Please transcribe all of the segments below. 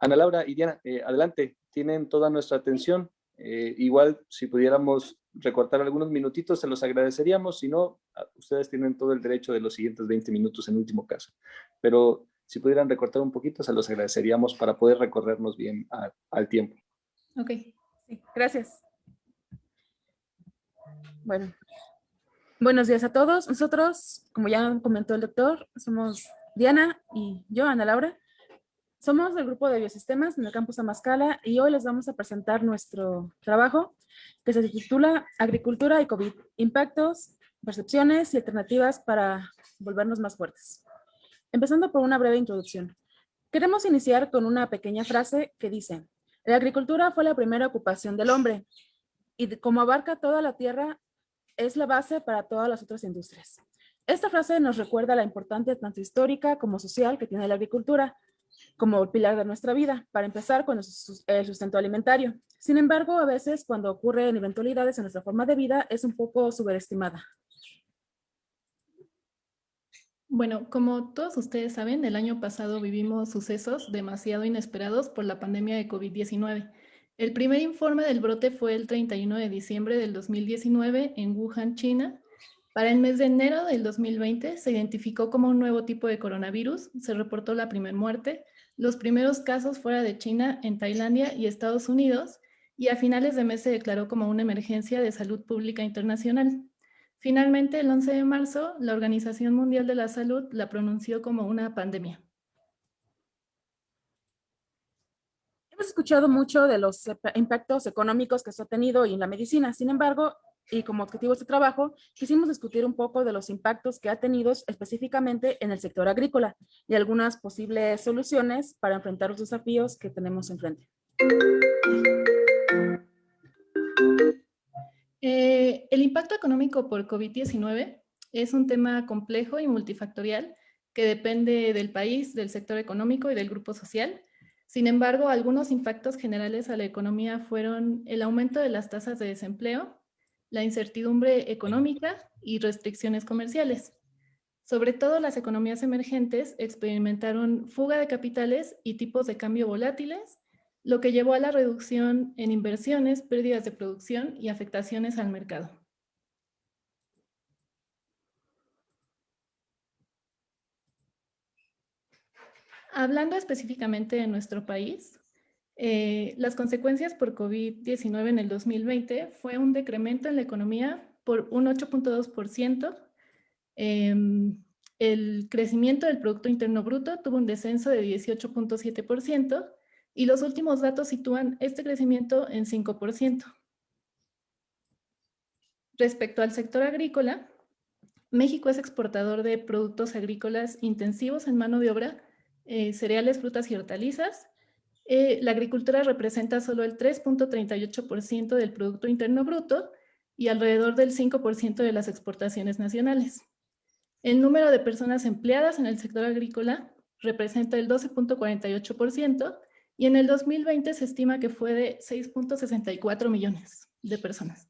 Ana Laura y Diana, adelante, tienen toda nuestra atención. Igual, si pudiéramos recortar algunos minutitos, se los agradeceríamos. Si no, ustedes tienen todo el derecho de los siguientes 20 minutos en último caso. Pero si pudieran recortar un poquito, se los agradeceríamos para poder recorrernos bien al tiempo. Ok, sí, gracias. Bueno, buenos días a todos. Nosotros, como ya comentó el doctor, somos Diana y yo, Ana Laura. Somos del grupo de biosistemas en el campus Amazcala y hoy les vamos a presentar nuestro trabajo que se titula Agricultura y COVID, impactos, percepciones y alternativas para volvernos más fuertes. Empezando por una breve introducción. Queremos iniciar con una pequeña frase que dice: la agricultura fue la primera ocupación del hombre y como abarca toda la tierra, es la base para todas las otras industrias. Esta frase nos recuerda la importancia tanto histórica como social que tiene la agricultura como el pilar de nuestra vida, para empezar con el sustento alimentario. Sin embargo, a veces cuando ocurren eventualidades en nuestra forma de vida es un poco subestimada. Bueno, como todos ustedes saben, el año pasado vivimos sucesos demasiado inesperados por la pandemia de COVID-19. El primer informe del brote fue el 31 de diciembre del 2019 en Wuhan, China. Para el mes de enero del 2020 se identificó como un nuevo tipo de coronavirus, se reportó la primera muerte, los primeros casos fuera de China en Tailandia y Estados Unidos, y a finales de mes se declaró como una emergencia de salud pública internacional. Finalmente, el 11 de marzo, la Organización Mundial de la Salud la pronunció como una pandemia. Hemos escuchado mucho de los impactos económicos que esto ha tenido en la medicina. Sin embargo, y como objetivo de este trabajo, quisimos discutir un poco de los impactos que ha tenido específicamente en el sector agrícola y algunas posibles soluciones para enfrentar los desafíos que tenemos enfrente. El impacto económico por COVID-19 es un tema complejo y multifactorial que depende del país, del sector económico y del grupo social. Sin embargo, algunos impactos generales a la economía fueron el aumento de las tasas de desempleo, la incertidumbre económica y restricciones comerciales. Sobre todo, las economías emergentes experimentaron fuga de capitales y tipos de cambio volátiles, lo que llevó a la reducción en inversiones, pérdidas de producción y afectaciones al mercado. Hablando específicamente de nuestro país, las consecuencias por COVID-19 en el 2020 fue un decremento en la economía por un 8.2%. El crecimiento del Producto Interno Bruto tuvo un descenso de 18.7% y los últimos datos sitúan este crecimiento en 5%. Respecto al sector agrícola, México es exportador de productos agrícolas intensivos en mano de obra, cereales, frutas y hortalizas. La agricultura representa solo el 3.38% del Producto Interno Bruto y alrededor del 5% de las exportaciones nacionales. El número de personas empleadas en el sector agrícola representa el 12.48% y en el 2020 se estima que fue de 6.64 millones de personas.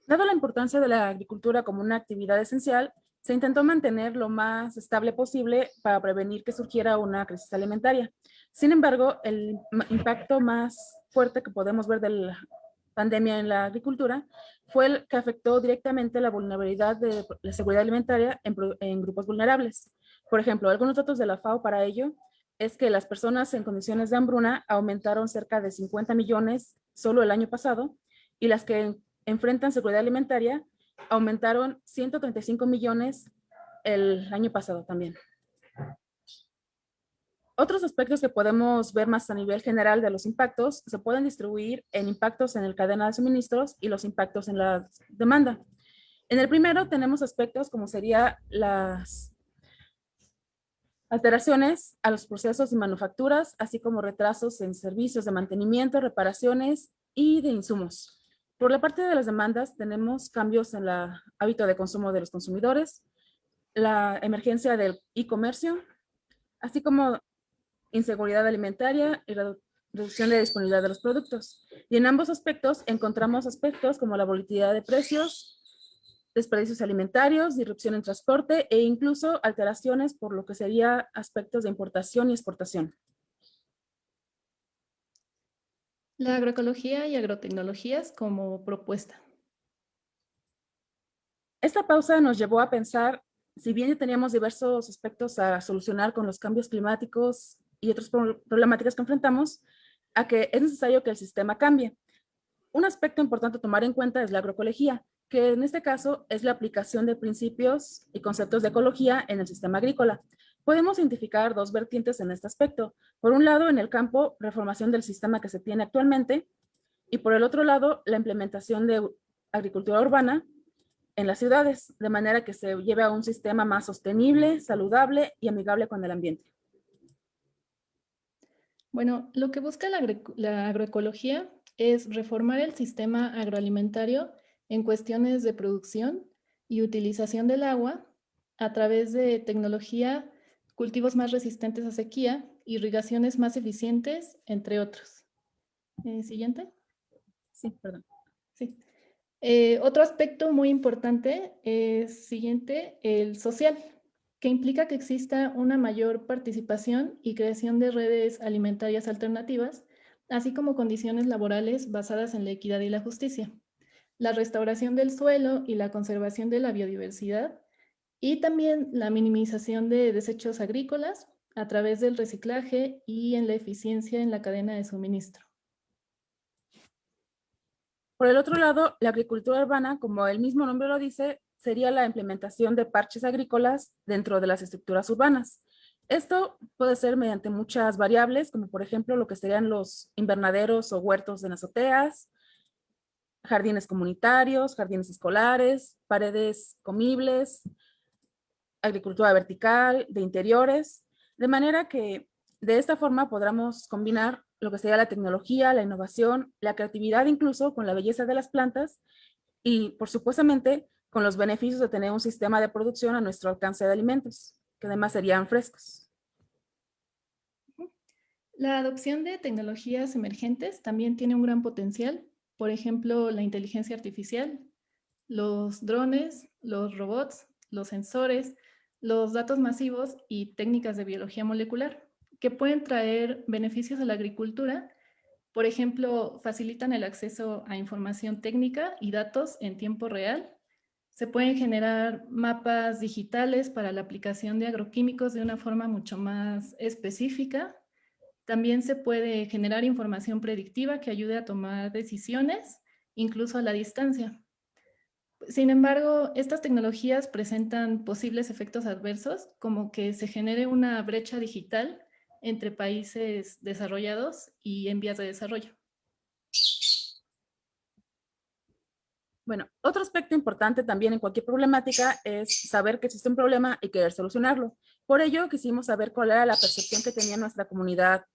Dada la importancia de la agricultura como una actividad esencial, se intentó mantener lo más estable posible para prevenir que surgiera una crisis alimentaria. Sin embargo, el impacto más fuerte que podemos ver de la pandemia en la agricultura fue el que afectó directamente la vulnerabilidad de la seguridad alimentaria en grupos vulnerables. Por ejemplo, algunos datos de la FAO para ello es que las personas en condiciones de hambruna aumentaron cerca de 50 millones solo el año pasado y las que enfrentan seguridad alimentaria aumentaron 135 millones el año pasado también. Otros aspectos que podemos ver más a nivel general de los impactos se pueden distribuir en impactos en la cadena de suministros y los impactos en la demanda. En el primero tenemos aspectos como sería las alteraciones a los procesos y manufacturas, así como retrasos en servicios de mantenimiento, reparaciones y de insumos. Por la parte de las demandas, tenemos cambios en el hábito de consumo de los consumidores, la emergencia del e-comercio, así como inseguridad alimentaria y reducción de disponibilidad de los productos. Y en ambos aspectos encontramos aspectos como la volatilidad de precios, desperdicios alimentarios, disrupción en transporte e incluso alteraciones por lo que sería aspectos de importación y exportación. La agroecología y agrotecnologías como propuesta. Esta pausa nos llevó a pensar, si bien ya teníamos diversos aspectos a solucionar con los cambios climáticos y otras problemáticas que enfrentamos, a que es necesario que el sistema cambie. Un aspecto importante a tomar en cuenta es la agroecología, que en este caso es la aplicación de principios y conceptos de ecología en el sistema agrícola. Podemos identificar dos vertientes en este aspecto. Por un lado, en el campo, reformación del sistema que se tiene actualmente, y por el otro lado, la implementación de agricultura urbana en las ciudades, de manera que se lleve a un sistema más sostenible, saludable y amigable con el ambiente. Bueno, lo que busca la agroecología es reformar el sistema agroalimentario en cuestiones de producción y utilización del agua a través de tecnología, cultivos más resistentes a sequía, irrigaciones más eficientes, entre otros. Siguiente. Sí, perdón. Sí. Otro aspecto muy importante es, siguiente, el social, que implica que exista una mayor participación y creación de redes alimentarias alternativas, así como condiciones laborales basadas en la equidad y la justicia, la restauración del suelo y la conservación de la biodiversidad, y también la minimización de desechos agrícolas a través del reciclaje y en la eficiencia en la cadena de suministro. Por el otro lado, la agricultura urbana, como el mismo nombre lo dice, sería la implementación de parches agrícolas dentro de las estructuras urbanas. Esto puede ser mediante muchas variables, como por ejemplo lo que serían los invernaderos o huertos en azoteas, jardines comunitarios, jardines escolares, paredes comibles, agricultura vertical, de interiores, de manera que de esta forma podamos combinar lo que sería la tecnología, la innovación, la creatividad incluso con la belleza de las plantas y, por supuestamente, con los beneficios de tener un sistema de producción a nuestro alcance de alimentos, que además serían frescos. La adopción de tecnologías emergentes también tiene un gran potencial, por ejemplo, la inteligencia artificial, los drones, los robots, los sensores, los datos masivos y técnicas de biología molecular, que pueden traer beneficios a la agricultura. Por ejemplo, facilitan el acceso a información técnica y datos en tiempo real. Se pueden generar mapas digitales para la aplicación de agroquímicos de una forma mucho más específica. También se puede generar información predictiva que ayude a tomar decisiones, incluso a la distancia. Sin embargo, estas tecnologías presentan posibles efectos adversos, como que se genere una brecha digital entre países desarrollados y en vías de desarrollo. Bueno, otro aspecto importante también en cualquier problemática es saber que existe un problema y querer solucionarlo. Por ello, quisimos saber cuál era la percepción que tenía nuestra comunidad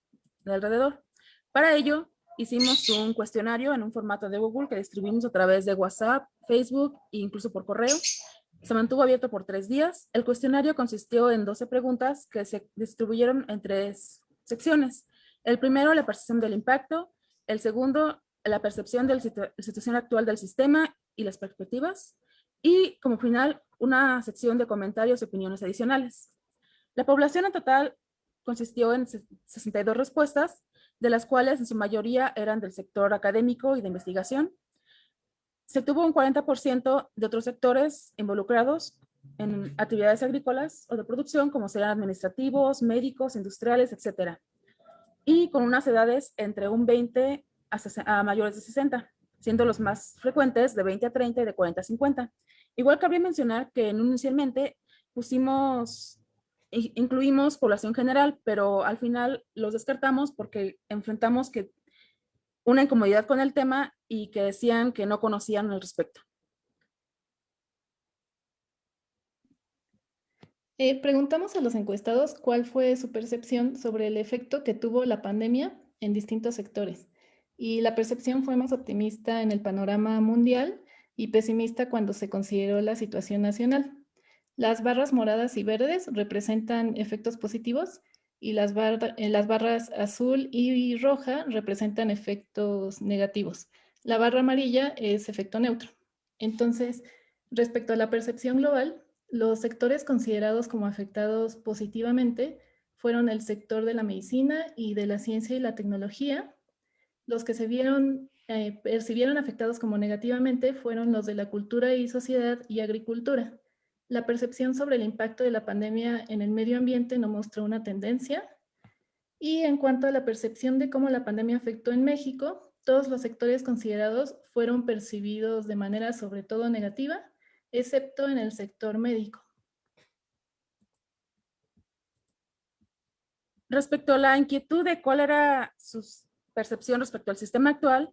de alrededor. Para ello, hicimos un cuestionario en un formato de Google que distribuimos a través de WhatsApp, Facebook e incluso por correo. Se mantuvo abierto por 3 días. El cuestionario consistió en 12 preguntas que se distribuyeron en 3 secciones. El primero, la percepción del impacto. El segundo, la percepción de la situación actual del sistema y las perspectivas. Y como final, una sección de comentarios y opiniones adicionales. La población en total consistió en 62 respuestas, de las cuales en su mayoría eran del sector académico y de investigación. Se tuvo un 40% de otros sectores involucrados en actividades agrícolas o de producción, como serán administrativos, médicos, industriales, etc. Y con unas edades entre un 20 a mayores de 60, siendo los más frecuentes de 20 a 30 y de 40 a 50. Igual cabría mencionar que inicialmente incluimos población general, pero al final los descartamos porque enfrentamos que una incomodidad con el tema y que decían que no conocían al respecto. Preguntamos a los encuestados cuál fue su percepción sobre el efecto que tuvo la pandemia en distintos sectores. Y la percepción fue más optimista en el panorama mundial y pesimista cuando se consideró la situación nacional. Las barras moradas y verdes representan efectos positivos y las barras azul y roja representan efectos negativos. La barra amarilla es efecto neutro. Entonces, Respecto a la percepción global, los sectores considerados como afectados positivamente fueron el sector de la medicina y de la ciencia y la tecnología. Los que percibieron afectados como negativamente fueron los de la cultura y sociedad y agricultura. La percepción sobre el impacto de la pandemia en el medio ambiente no mostró una tendencia. Y en cuanto a la percepción de cómo la pandemia afectó en México, todos los sectores considerados fueron percibidos de manera sobre todo negativa, excepto en el sector médico. Respecto a la inquietud de cuál era su percepción respecto al sistema actual,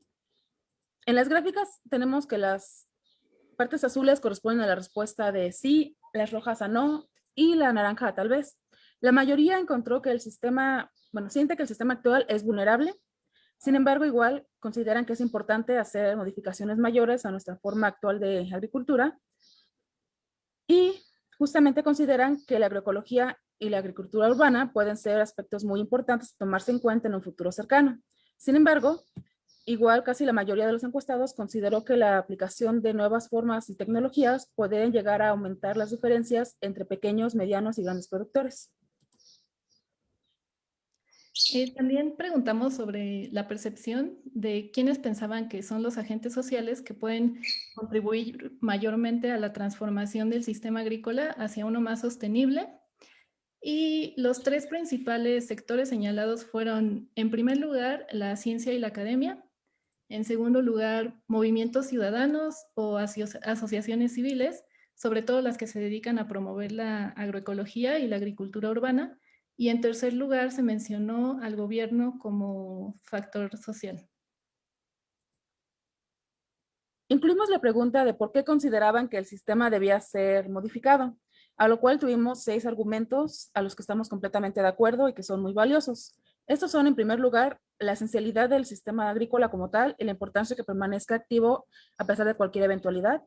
en las gráficas tenemos que las partes azules corresponden a la respuesta de sí, las rojas a no y la naranja a tal vez. La mayoría encontró que el sistema, siente que el sistema actual es vulnerable. Sin embargo, igual consideran que es importante hacer modificaciones mayores a nuestra forma actual de agricultura y justamente consideran que la agroecología y la agricultura urbana pueden ser aspectos muy importantes a tomarse en cuenta en un futuro cercano. Sin embargo, igual casi la mayoría de los encuestados consideró que la aplicación de nuevas formas y tecnologías pueden llegar a aumentar las diferencias entre pequeños, medianos y grandes productores. También preguntamos sobre la percepción de quiénes pensaban que son los agentes sociales que pueden contribuir mayormente a la transformación del sistema agrícola hacia uno más sostenible. Y los tres principales sectores señalados fueron, en primer lugar, la ciencia y la academia, en segundo lugar, movimientos ciudadanos o asociaciones civiles, sobre todo las que se dedican a promover la agroecología y la agricultura urbana, y en tercer lugar se mencionó al gobierno como factor social. Incluimos la pregunta de por qué consideraban que el sistema debía ser modificado, a lo cual tuvimos 6 argumentos a los que estamos completamente de acuerdo y que son muy valiosos. Estos son, en primer lugar, la esencialidad del sistema agrícola como tal y la importancia de que permanezca activo a pesar de cualquier eventualidad.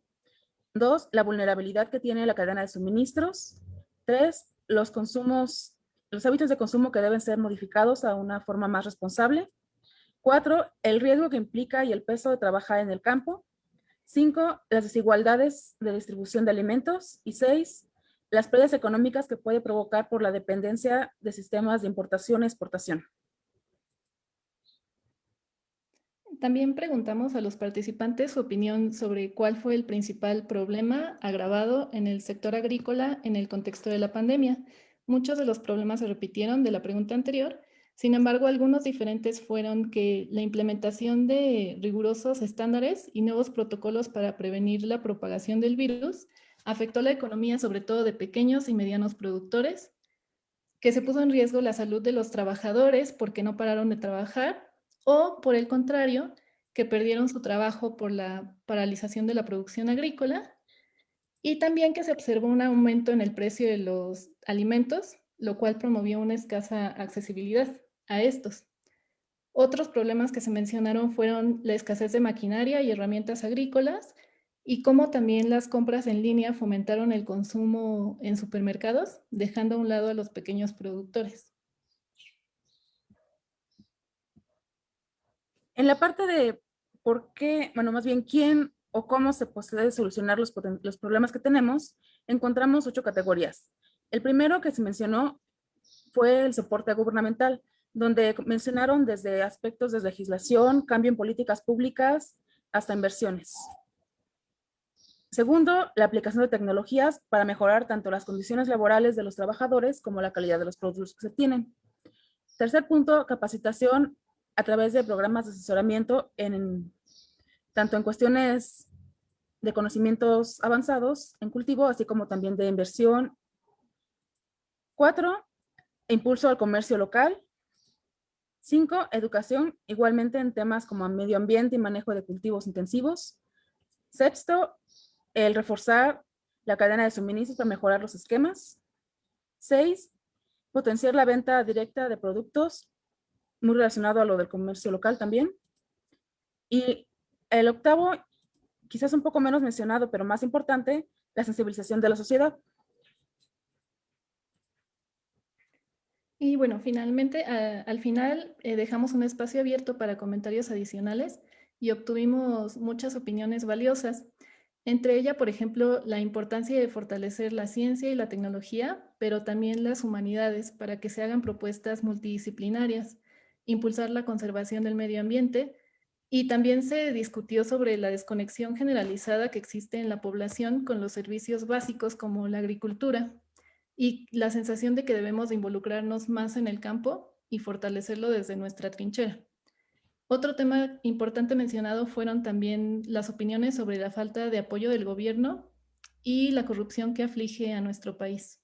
2, la vulnerabilidad que tiene la cadena de suministros. 3, los hábitos de consumo que deben ser modificados a una forma más responsable. 4, el riesgo que implica y el peso de trabajar en el campo. 5, las desigualdades de distribución de alimentos. Y 6, las pérdidas económicas que puede provocar por la dependencia de sistemas de importación y exportación. También preguntamos a los participantes su opinión sobre cuál fue el principal problema agravado en el sector agrícola en el contexto de la pandemia. Muchos de los problemas se repitieron de la pregunta anterior, sin embargo, algunos diferentes fueron que la implementación de rigurosos estándares y nuevos protocolos para prevenir la propagación del virus afectó la economía, sobre todo de pequeños y medianos productores, que se puso en riesgo la salud de los trabajadores porque no pararon de trabajar, o por el contrario, que perdieron su trabajo por la paralización de la producción agrícola, y también que se observó un aumento en el precio de los alimentos, lo cual promovió una escasa accesibilidad a estos. Otros problemas que se mencionaron fueron la escasez de maquinaria y herramientas agrícolas y cómo también las compras en línea fomentaron el consumo en supermercados, dejando a un lado a los pequeños productores. En la parte de por qué, más bien quién o cómo se puede solucionar los problemas que tenemos, encontramos 8 categorías. El primero que se mencionó fue el soporte gubernamental, donde mencionaron desde aspectos de legislación, cambio en políticas públicas, hasta inversiones. Segundo, la aplicación de tecnologías para mejorar tanto las condiciones laborales de los trabajadores como la calidad de los productos que se tienen. Tercer punto, capacitación a través de programas de asesoramiento tanto en cuestiones de conocimientos avanzados en cultivo, así como también de inversión. 4, impulso al comercio local. 5, educación, igualmente en temas como medio ambiente y manejo de cultivos intensivos. Sexto, el reforzar la cadena de suministros para mejorar los esquemas. 6, potenciar la venta directa de productos, muy relacionado a lo del comercio local también. Y el octavo, quizás un poco menos mencionado, pero más importante, la sensibilización de la sociedad. Y bueno, finalmente, al final dejamos un espacio abierto para comentarios adicionales y obtuvimos muchas opiniones valiosas. Entre ella, por ejemplo, la importancia de fortalecer la ciencia y la tecnología, pero también las humanidades para que se hagan propuestas multidisciplinarias, impulsar la conservación del medio ambiente, y también se discutió sobre la desconexión generalizada que existe en la población con los servicios básicos como la agricultura y la sensación de que debemos de involucrarnos más en el campo y fortalecerlo desde nuestra trinchera. Otro tema importante mencionado fueron también las opiniones sobre la falta de apoyo del gobierno y la corrupción que aflige a nuestro país.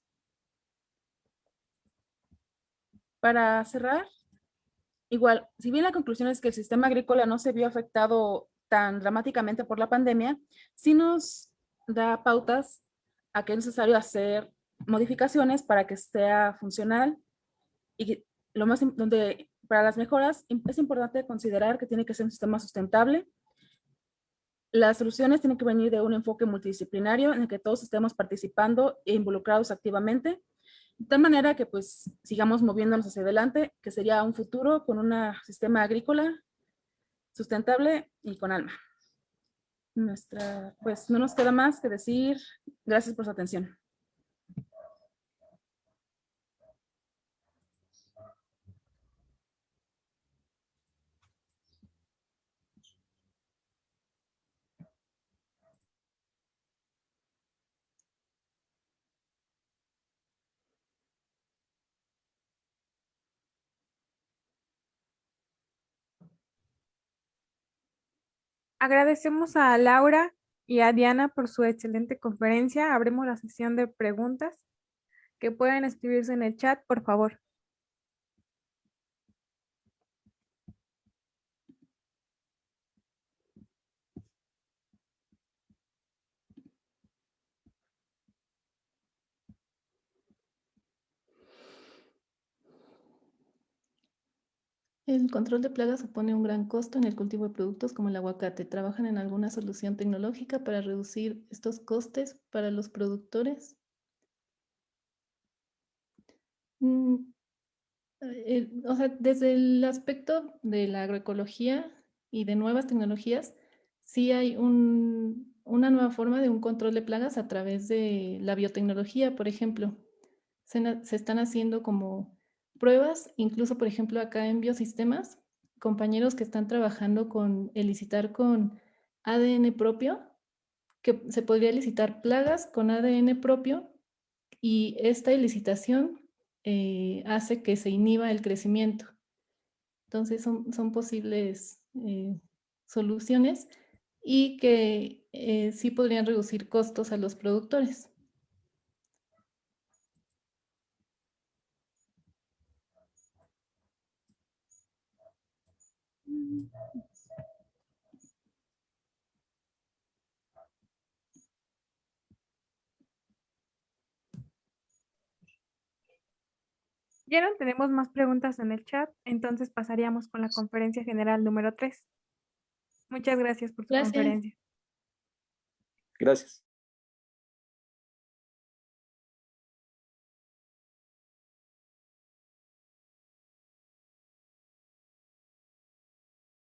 Para cerrar, igual, si bien la conclusión es que el sistema agrícola no se vio afectado tan dramáticamente por la pandemia, sí nos da pautas a que es necesario hacer modificaciones para que sea funcional y lo más donde para las mejoras es importante considerar que tiene que ser un sistema sustentable. Las soluciones tienen que venir de un enfoque multidisciplinario en el que todos estemos participando e involucrados activamente, de tal manera que pues sigamos moviéndonos hacia adelante, que sería un futuro con un sistema agrícola sustentable y con alma. Pues no nos queda más que decir gracias por su atención. Agradecemos a Laura y a Diana por su excelente conferencia. Abrimos la sesión de preguntas que pueden escribirse en el chat, por favor. El control de plagas supone un gran costo en el cultivo de productos como el aguacate. ¿Trabajan en alguna solución tecnológica para reducir estos costes para los productores? O sea, desde el aspecto de la agroecología y de nuevas tecnologías, sí hay una nueva forma de un control de plagas a través de la biotecnología, por ejemplo. Se están haciendo como pruebas, incluso, por ejemplo, acá en Biosistemas, compañeros que están trabajando con elicitar con ADN propio, que se podría elicitar plagas con ADN propio y esta elicitación hace que se inhiba el crecimiento. Entonces son posibles soluciones y que sí podrían reducir costos a los productores. Ya no tenemos más preguntas en el chat, entonces pasaríamos con la conferencia general número 3. Muchas gracias por su Gracias. conferencia. Gracias.